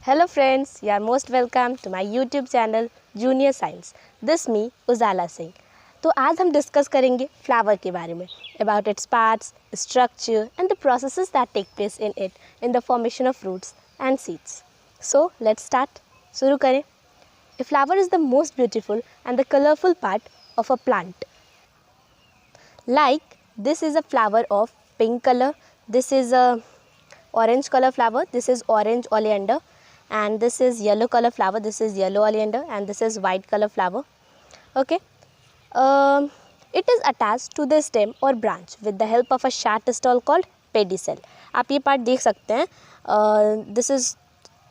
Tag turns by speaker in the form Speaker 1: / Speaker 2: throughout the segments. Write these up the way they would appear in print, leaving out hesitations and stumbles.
Speaker 1: Hello friends, you are most welcome to my YouTube channel Junior Science. This me उजाला सिंह। तो आज हम discuss करेंगे flower के बारे में, about its parts, structure and the processes that take place in it in the formation of fruits and seeds. So let's start. शुरू करें। A flower is the most beautiful and the colorful part of a plant. Like this is a flower of pink color, this is a orange color flower, this is orange oleander, and this is yellow color flower, this is yellow oleander, and this is white color flower. Okay, it is attached to the stem or branch with the help of a sharp style called pedicel. आप ये part देख सकते हैं, this is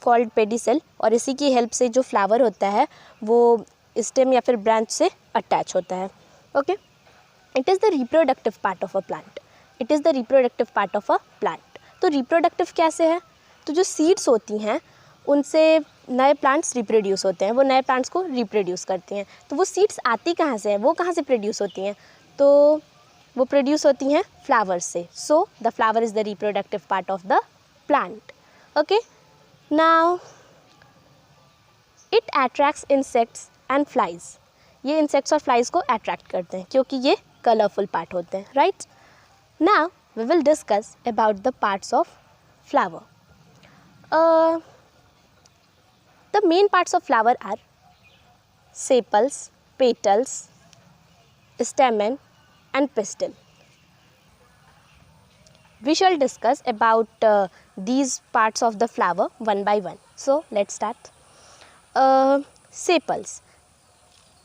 Speaker 1: called pedicel, और इसी की help से जो फ्लावर होता है वो स्टेम या फिर ब्रांच से अटैच होता है. Okay, it is the reproductive part of a plant. It is the reproductive part of a plant. तो रिप्रोडक्टिव कैसे है? तो जो सीड्स होती हैं उनसे नए प्लांट्स रिप्रोड्यूस होते हैं, वो नए प्लांट्स को रिप्रोड्यूस करती हैं. तो वो सीड्स आती कहाँ से हैं, वो कहाँ से प्रोड्यूस होती हैं? तो वो प्रोड्यूस होती हैं फ्लावर्स से. So the flower is the reproductive part of the plant. Okay, now it attracts insects and flies. ये इंसेक्ट्स और फ्लाइज को अट्रैक्ट करते हैं क्योंकि ये कलरफुल पार्ट होते हैं. Right, now we will discuss about the parts of flower. The main parts of flower are sepals, petals, stamen and pistil. We shall discuss about these parts of the flower one by one. So let's start. Sepals.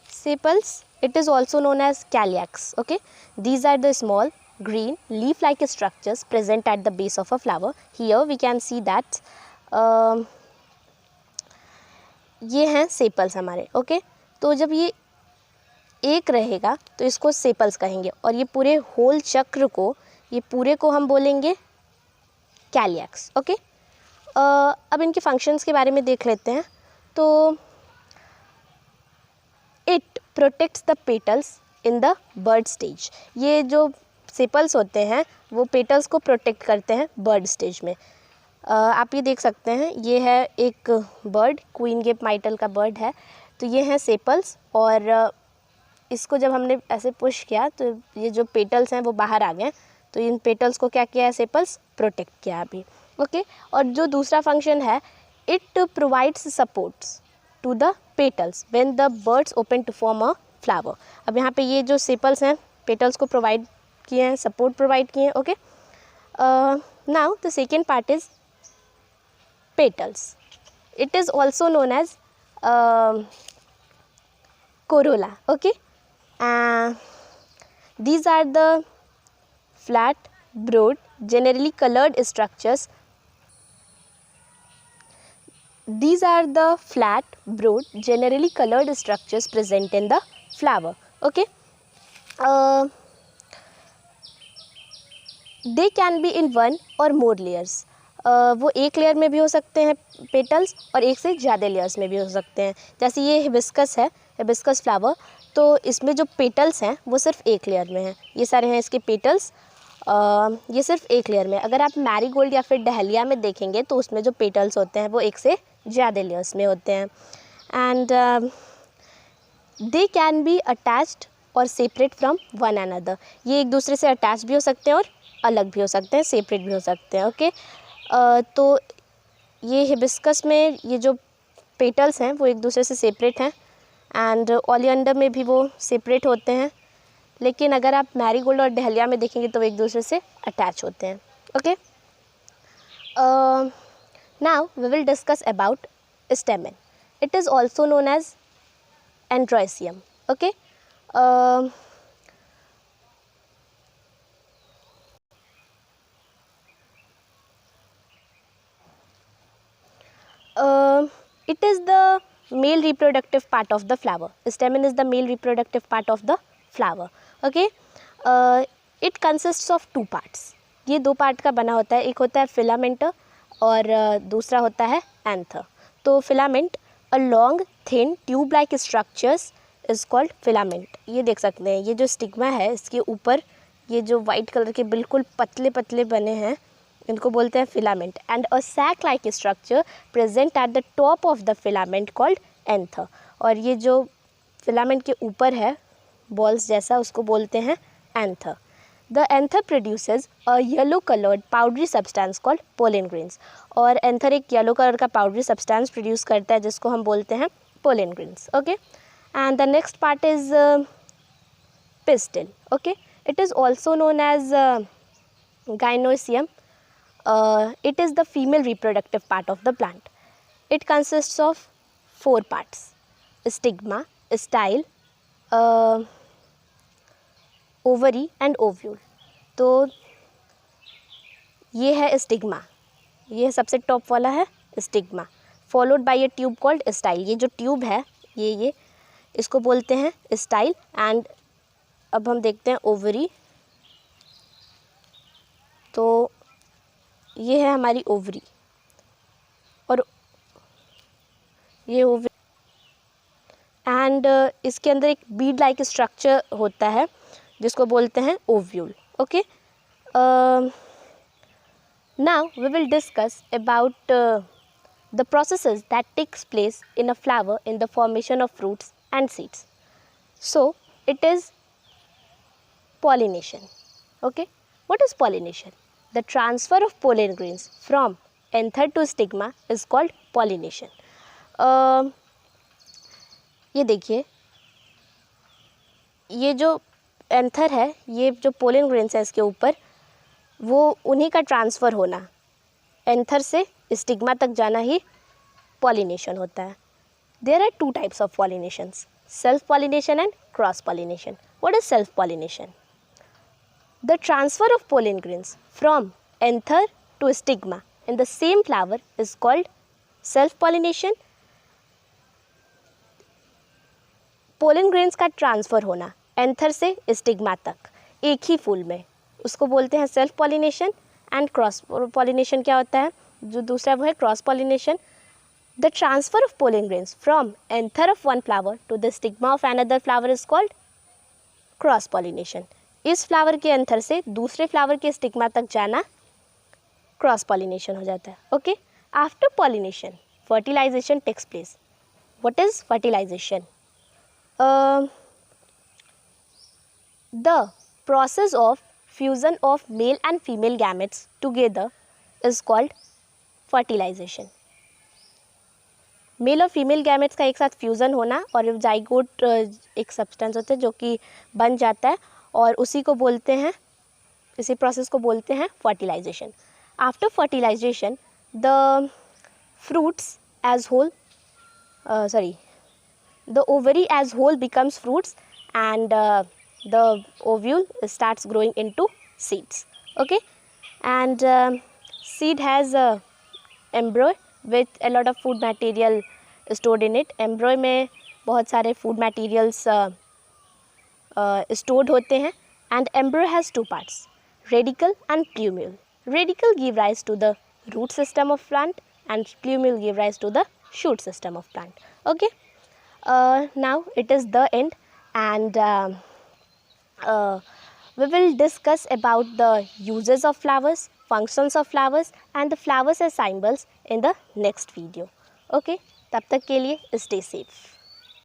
Speaker 1: Sepals, it is also known as calyx. Okay, these are the small green leaf-like structures present at the base of a flower. Here we can see that ये हैं sepals हमारे. Okay, तो जब ये एक रहेगा तो इसको सेपल्स कहेंगे, और ये पूरे होल चक्र को, ये पूरे को हम बोलेंगे कैलियक्स. ओके, अब इनके फंक्शंस के बारे में देख लेते हैं. तो it protects the petals in the bud stage. ये जो सेपल्स होते हैं वो पेटल्स को प्रोटेक्ट करते हैं बर्ड स्टेज में. आप ये देख सकते हैं, ये है एक बर्ड, क्वीन गेप माइटल का बर्ड है. तो ये हैं सेपल्स, और इसको जब हमने ऐसे पुश किया तो ये जो पेटल्स हैं वो बाहर आ गए. तो इन पेटल्स को क्या किया है, सेपल्स प्रोटेक्ट किया अभी. ओके, और जो दूसरा फंक्शन है, it provides supports to the petals when the birds open to form a flower. अब यहाँ पे ये जो सेपल्स हैं पेटल्स को प्रोवाइड किए हैं, सपोर्ट प्रोवाइड किए हैं. Okay, now the second part is petals. It is also known as corolla. Okay, these are the flat, broad, generally colored structures. These are the flat, broad, generally colored structures present in the flower. Okay, they can be in one or more layers. वो एक layer में भी हो सकते हैं petals, और एक से ज़्यादा लेयर्स में भी हो सकते हैं. जैसे ये हिबिस्कस है, हिबिस्कस फ्लावर, तो इसमें जो पेटल्स हैं वो सिर्फ एक लेयर में हैं. ये सारे हैं इसके पेटल्स, ये सिर्फ एक लेयर में. अगर आप मैरीगोल्ड या फिर डहलिया में देखेंगे तो उसमें जो पेटल्स होते हैं वो एक से ज़्यादा लेयर्स में होते हैं. And they can be attached और सेपरेट फ्रॉम वन अनदर. ये एक दूसरे से अटैच भी हो सकते हैं और अलग भी हो सकते हैं, सेपरेट भी हो सकते हैं. ओके, तो ये हिबिस्कस में ये जो पेटल्स हैं वो एक दूसरे से सेपरेट हैं, एंड ओलियंडर में भी वो सेपरेट होते हैं. लेकिन अगर आप मैरीगोल्ड और डहलिया में देखेंगे तो वो एक दूसरे से अटैच होते हैं. Okay, now we will discuss about stamen. It is also known as androecium. Okay, it is the male reproductive part of the flower. Stamen is the male reproductive part of the flower. Okay, it consists of two parts. ये दो part का बना होता है. एक होता है filament और दूसरा होता है एंथर. तो filament, a long thin tube like structures is called filament. ये देख सकते हैं, ये जो स्टिग्मा है इसके ऊपर ये जो वाइट कलर के बिल्कुल पतले पतले बने हैं इनको बोलते हैं filament, and a sac like structure present at the top of the filament called anther. और ये जो फिलामेंट के ऊपर है बॉल्स जैसा, उसको बोलते हैं anther. The anther produces a yellow coloured powdery substance called pollen grains. और एंथर एक येलो कलर का पाउडरी सब्सटेंस प्रोड्यूस करता है जिसको हम बोलते हैं pollen grains. Okay, and the next part is pistil. Okay, it is also known as gynoecium. It is the female reproductive part of the plant. It consists of 4 parts: stigma, style, ovary and ovule. तो ये है stigma, ये सबसे top वाला है stigma, followed by A tube called style. ये जो tube है ये इसको बोलते हैं स्टाइल। एंड अब हम देखते हैं ओवरी। तो ये है हमारी ओवरी, और ये ओवरी, एंड इसके अंदर एक बीड लाइक स्ट्रक्चर होता है जिसको बोलते हैं ovule. Okay, now we will discuss about the processes that takes place in a flower in the formation of fruits and seeds. So it is pollination. Okay, what is pollination? The transfer of pollen grains from anther to stigma is called pollination. ये देखिए, ये जो anther है, ये जो pollen grains है इसके ऊपर, वो उन्हीं का ट्रांसफ़र होना, एंथर से स्टिग्मा तक जाना ही पॉलिनेशन होता है। There are 2 types of pollinations, self pollination and cross pollination. What is self pollination? The transfer of pollen grains from anther to stigma in the same flower is called self-pollination. Pollen grains का transfer होना anther से stigma तक एक ही फूल में, उसको बोलते हैं self pollination. And cross pollination क्या होता है, जो दूसरा वो है cross pollination. The transfer of pollen grains from anther of one flower to the stigma of another flower is called cross pollination. इस फ्लावर के एंथर से दूसरे फ्लावर के स्टिग्मा तक जाना क्रॉस पॉलिनेशन हो जाता है। Okay, after pollination fertilization takes place. What is fertilization? The process of fusion of male and female gametes together is called fertilization. Male और फीमेल गैमेट्स का एक साथ फ्यूज़न होना, और जाइगोट एक सब्सटेंस होता है जो कि बन जाता है, और उसी को बोलते हैं, इसी प्रोसेस को बोलते हैं fertilization. After fertilization the fruits as whole, the ovary as whole becomes fruits and the ovule starts growing into seeds. Okay, and seed has embryo with a lot of food material stored in it. embryo में बहुत सारे food materials stored होते हैं. And embryo has 2 parts, radicle and plumule. Radicle give rise to the root system of plant and plumule give rise to the shoot system of plant. Okay, now it is the end, and we will discuss about the uses of flowers, functions of flowers and the flowers as symbols in the next video. Okay, तब तक के लिए stay safe.